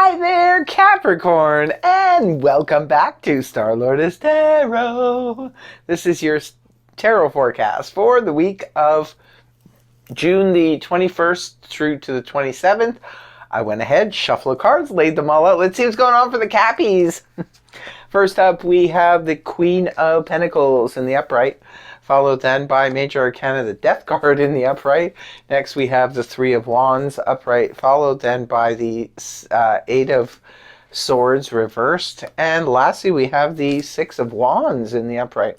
Hi there, Capricorn, and welcome back to Star-Lordess Tarot. This is your tarot forecast for the week of June the 21st through to the 27th. I went ahead, shuffled cards, laid them all out. Let's see what's going on for the Cappies. First up, we have the Queen of Pentacles in the upright, followed then by Major Arcana, the Death card in the upright. Next, we have the Three of Wands upright, followed then by the Eight of Swords reversed. And lastly, we have the Six of Wands in the upright.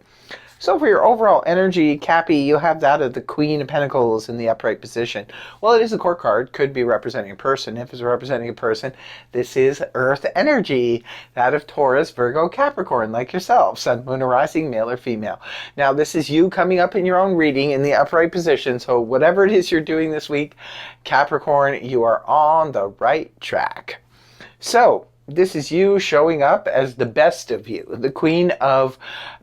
So for your overall energy, Cappy, you have that of the Queen of Pentacles in the upright position. Well, it is a court card, could be representing a person. If it's representing a person, this is Earth energy, that of Taurus, Virgo, Capricorn, like yourself, Sun, Moon, or Rising, male or female. Now, this is you coming up in your own reading in the upright position, so whatever it is you're doing this week, Capricorn, you are on the right track. So, this is you showing up as the best of you. The Queen of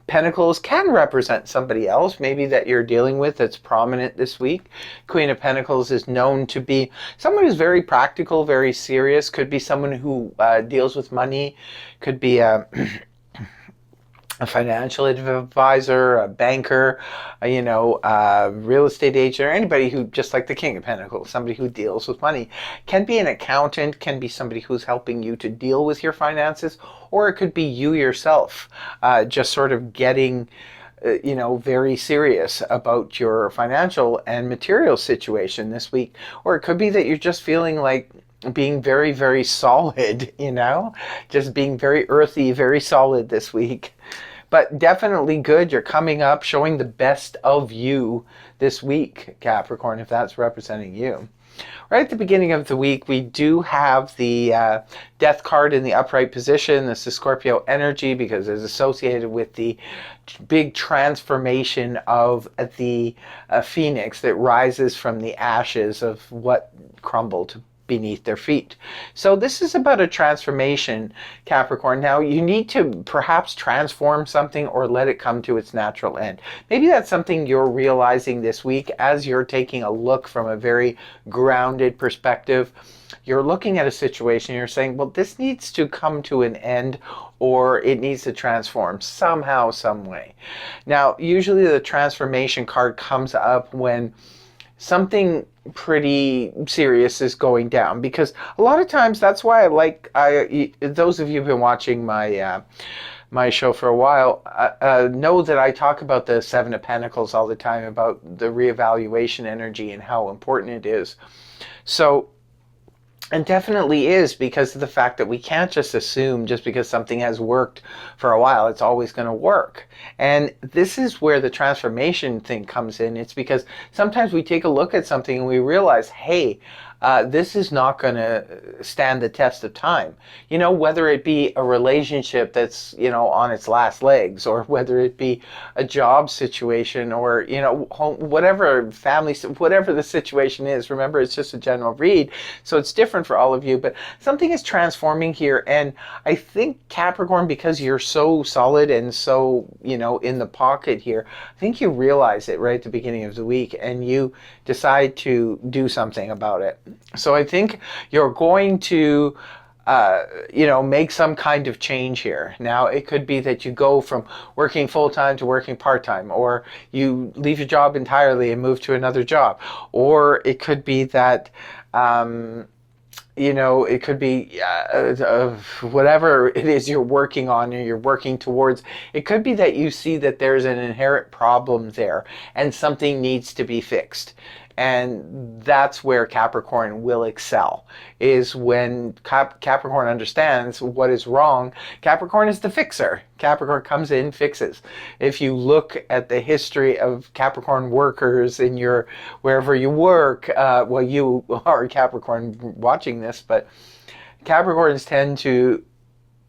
Pentacles can represent somebody else, maybe that you're dealing with that's prominent this week. Queen of Pentacles is known to be someone who's very practical, very serious. Could be someone who deals with money. Could be a financial advisor, a banker, a real estate agent, or anybody who, just like the King of Pentacles, somebody who deals with money. Can be an accountant, can be somebody who's helping you to deal with your finances, or it could be you yourself, just sort of getting very serious about your financial and material situation this week. Or it could be that you're just feeling like being very, very solid, just being very earthy, very solid this week. But definitely good. You're coming up, showing the best of you this week, Capricorn, if that's representing you. Right at the beginning of the week, we do have the Death card in the upright position. This is Scorpio energy because it's associated with the big transformation of the phoenix that rises from the ashes of what crumbled beneath their feet. So this is about a transformation, Capricorn. Now you need to perhaps transform something or let it come to its natural end. Maybe that's something you're realizing this week as you're taking a look from a very grounded perspective. You're looking at a situation, you're saying, well, this needs to come to an end, or it needs to transform somehow, some way. Now, usually the transformation card comes up when something pretty serious is going down, because a lot of times that's why those of you who've been watching my my show for a while know that I talk about the Seven of Pentacles all the time, about the reevaluation energy and how important it is. So, and definitely is, because of the fact that we can't just assume just because something has worked for a while, it's always going to work. And this is where the transformation thing comes in. It's because sometimes we take a look at something and we realize, hey, this is not going to stand the test of time. Whether it be a relationship that's, on its last legs, or whether it be a job situation, or, whatever family, whatever the situation is. Remember, it's just a general read, so it's different for all of you, but something is transforming here. And I think, Capricorn, because you're so solid and so, in the pocket here, I think you realize it right at the beginning of the week and you decide to do something about it. So I think you're going to make some kind of change here. Now, it could be that you go from working full-time to working part-time, or you leave your job entirely and move to another job. Or it could be that it could be whatever it is you're working on or you're working towards. It could be that you see that there's an inherent problem there and something needs to be fixed. And that's where Capricorn will excel, is when Capricorn understands what is wrong. Capricorn is the fixer. Capricorn comes in, fixes. If you look at the history of Capricorn workers in wherever you work, well, you are Capricorn watching this, but Capricorns tend to,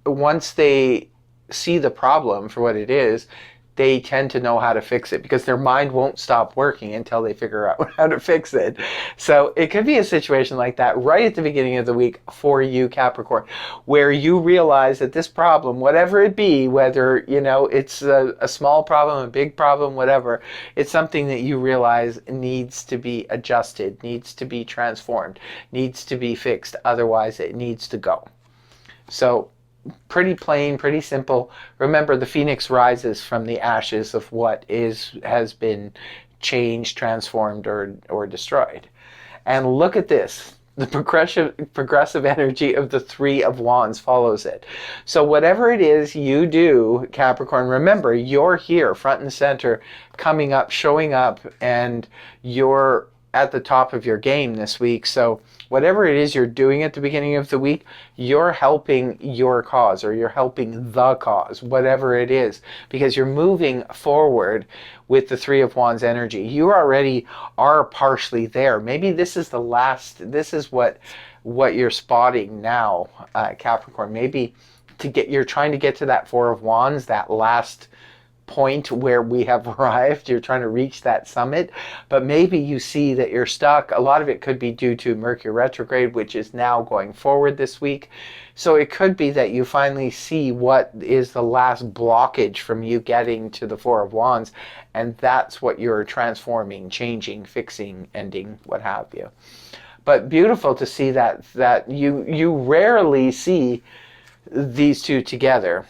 once they see the problem for what it is, they tend to know how to fix it, because their mind won't stop working until they figure out how to fix it. So it could be a situation like that right at the beginning of the week for you, Capricorn, where you realize that this problem, whatever it be, whether it's a small problem, a big problem, whatever, it's something that you realize needs to be adjusted, needs to be transformed, needs to be fixed. Otherwise, it needs to go. So pretty plain, pretty simple. Remember, the phoenix rises from the ashes of what has been changed, transformed, or destroyed. And look at this. The progressive energy of the Three of Wands follows it. So whatever it is you do, Capricorn, remember, you're here, front and center, coming up, showing up, and you're at the top of your game this week. So whatever it is you're doing at the beginning of the week, you're helping your cause, or you're helping the cause, whatever it is, because you're moving forward with the Three of Wands energy. You already are partially there. Maybe this is this is what you're spotting now, Capricorn. Maybe you're trying to get to that Four of Wands, that last point where we have arrived. You're trying to reach that summit, but maybe you see that you're stuck. A lot of it could be due to Mercury retrograde, which is now going forward this week. So it could be that you finally see what is the last blockage from you getting to the Four of Wands, and that's what you're transforming, changing, fixing, ending, what have you. But beautiful to see that you rarely see these two together.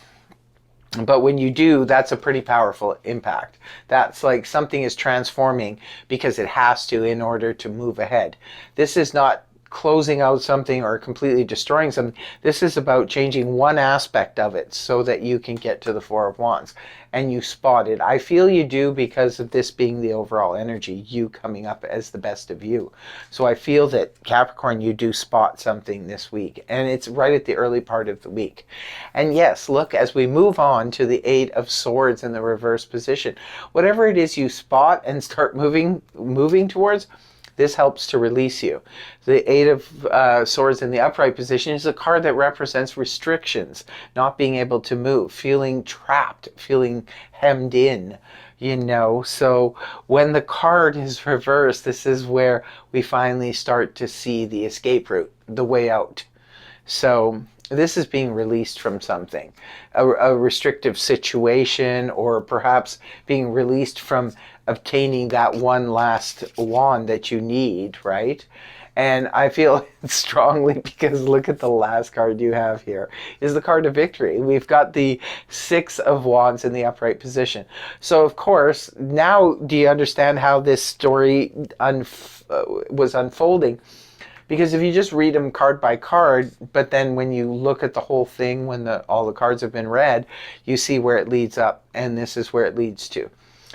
But when you do, that's a pretty powerful impact. That's like something is transforming because it has to in order to move ahead. This is not closing out something or completely destroying something. This is about changing one aspect of it so that you can get to the Four of Wands. And you spot it. I feel you do because of this being the overall energy, you coming up as the best of you. So I feel that, Capricorn, you do spot something this week. And it's right at the early part of the week. And yes, look, as we move on to the Eight of Swords in the reverse position, whatever it is you spot and start moving towards, this helps to release you. The Eight of Swords in the upright position is a card that represents restrictions, not being able to move, feeling trapped, feeling hemmed in, So when the card is reversed, this is where we finally start to see the escape route, the way out. So this is being released from something, a restrictive situation, or perhaps being released from obtaining that one last wand that you need, right? And I feel it strongly because look at the last card you have here is the card of victory. We've got the Six of Wands in the upright position. So of course, now do you understand how this story was unfolding? Because if you just read them card by card, but then when you look at the whole thing, when all the cards have been read, you see where it leads up, and this is where it leads to.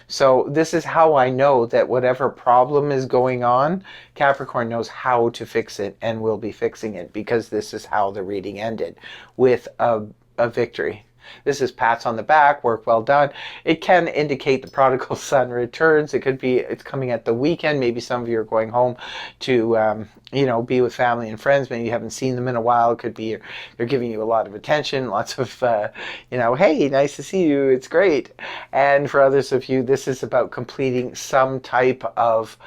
So this is how I know that whatever problem is going on, Capricorn knows how to fix it and will be fixing it, because this is how the reading ended, with a victory. This is pats on the back, work well done. It can indicate the prodigal son returns. It could be it's coming at the weekend. Maybe some of you are going home to, be with family and friends. Maybe you haven't seen them in a while. It could be they're giving you a lot of attention, lots of, hey, nice to see you. It's great. And for others of you, this is about completing some type of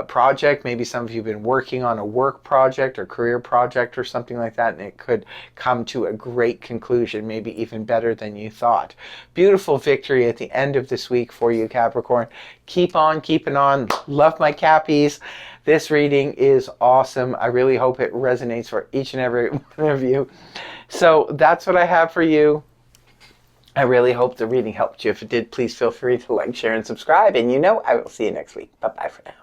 project. Maybe some of you have been working on a work project or career project or something like that, and it could come to a great conclusion, maybe even better than you thought. Beautiful victory at the end of this week for you, Capricorn. Keep on keeping on. Love my Cappies. This reading is awesome. I really hope it resonates for each and every one of you. So that's what I have for you. I really hope the reading helped you. If it did, please feel free to like, share, and subscribe. And I will see you next week. Bye-bye for now.